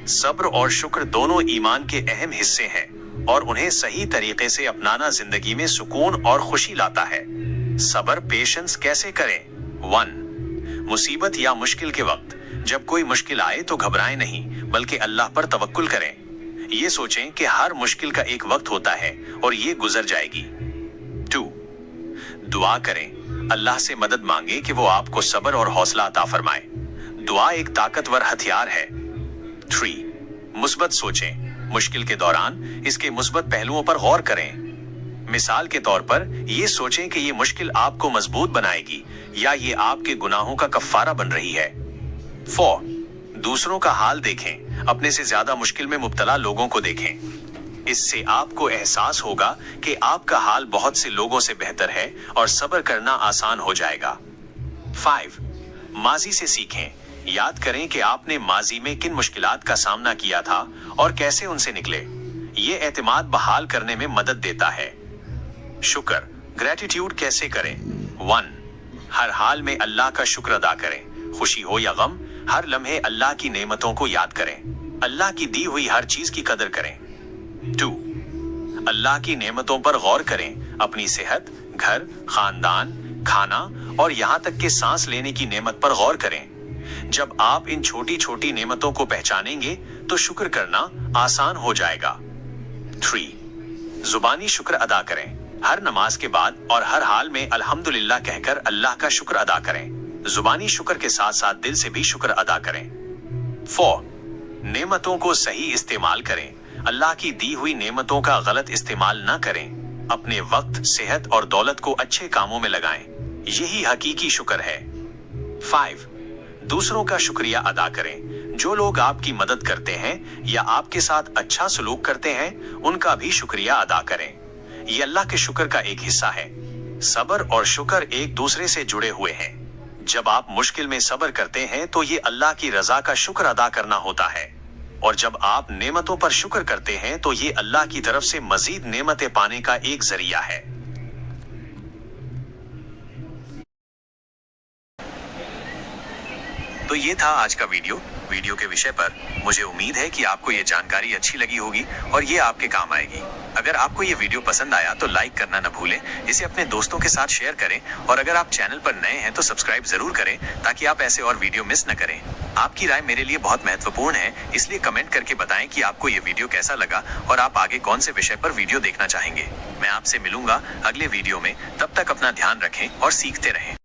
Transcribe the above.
सब्र और शुक्र दोनों ईमान के अहम हिस्से हैं और उन्हें सही तरीके से अपनाना जिंदगी में सुकून और खुशी लाता है। सब्र पेशेंस कैसे करें? 1. मुसीबत या मुश्किल के वक्त जब कोई मुश्किल आए तो घबराएं नहीं, बल्कि अल्लाह पर तवक्कुल करें। ये सोचें कि हर मुश्किल का एक वक्त होता है और ये गुजर जाएगी। 2. दुआ करें, अल्लाह से मदद मांगे कि वो आपको सब्र और हौसला अता फरमाए। दुआ एक ताकतवर हथियार है। 3. मुस्बत सोचें, मुश्किल के दौरान इसके मुस्बत पहलुओं पर गौर करें। मिसाल के तौर पर ये सोचें कि ये मुश्किल आपको मजबूत बनाएगी या ये आपके गुनाहों का कफ्फारा बन रही है। 4. दूसरों का हाल देखें, अपने से ज्यादा मुश्किल में मुब्तला लोगों को देखें। इससे आपको एहसास होगा कि आपका हाल बहुत से लोगों से बेहतर है और सब्र करना आसान हो जाएगा। 5. माजी से सीखें, याद करें कि आपने माजी में किन मुश्किलात का सामना किया था और कैसे उनसे निकले। ये एतमाद बहाल करने में मदद देता है। शुक्र ग्रेटिट्यूड कैसे करें? 1. हर हाल में अल्लाह का शुक्र अदा करें। खुशी हो या गम, हर लम्हे अल्लाह की नेमतों को याद करें। अल्लाह की दी हुई हर चीज की कदर करें। 2. अल्लाह की नेमतों पर गौर करें, अपनी सेहत, घर, खानदान, खाना और यहाँ तक कि सांस लेने की नेमत पर गौर करें। जब आप इन छोटी छोटी नेमतों को पहचानेंगे तो शुक्र करना आसान हो जाएगा। 3. जुबानी शुक्र अदा करें, हर नमाज के बाद और हर हाल में अल्हम्दुलिल्लाह कहकर अल्लाह का शुक्र अदा करें। जुबानी शुक्र के साथ साथ दिल से भी शुक्र अदा करें। 4. नेमतों को सही इस्तेमाल करें, अल्लाह की दी हुई नेमतों का गलत इस्तेमाल न करें। अपने वक्त, सेहत और दौलत को अच्छे कामों में लगाएं, यही हकीकी शुक्र है। 5. दूसरों का शुक्रिया अदा करें, जो लोग आपकी मदद करते हैं या आपके साथ अच्छा सलूक करते हैं उनका भी शुक्रिया अदा करें। ये अल्लाह के शुक्र का एक हिस्सा है। सब्र और शुक्र एक दूसरे से जुड़े हुए हैं। जब आप मुश्किल में सब्र करते हैं तो ये अल्लाह की रजा का शुक्र अदा करना होता है, और जब आप नेमतों पर शुक्र करते हैं तो ये अल्लाह की तरफ से मजीद नेमतें पाने का एक जरिया है। तो ये था आज का वीडियो के विषय पर। मुझे उम्मीद है कि आपको ये जानकारी अच्छी लगी होगी और ये आपके काम आएगी। अगर आपको ये वीडियो पसंद आया तो लाइक करना न भूलें, इसे अपने दोस्तों के साथ शेयर करें और अगर आप चैनल पर नए हैं तो सब्सक्राइब जरूर करें ताकि आप ऐसे और वीडियो मिस न करें। आपकी राय मेरे लिए बहुत महत्वपूर्ण है, इसलिए कमेंट करके बताएं कि आपको ये वीडियो कैसा लगा और आप आगे कौन से विषय पर वीडियो देखना चाहेंगे। मैं आपसे मिलूंगा अगले वीडियो में, तब तक अपना ध्यान रखें और सीखते रहें।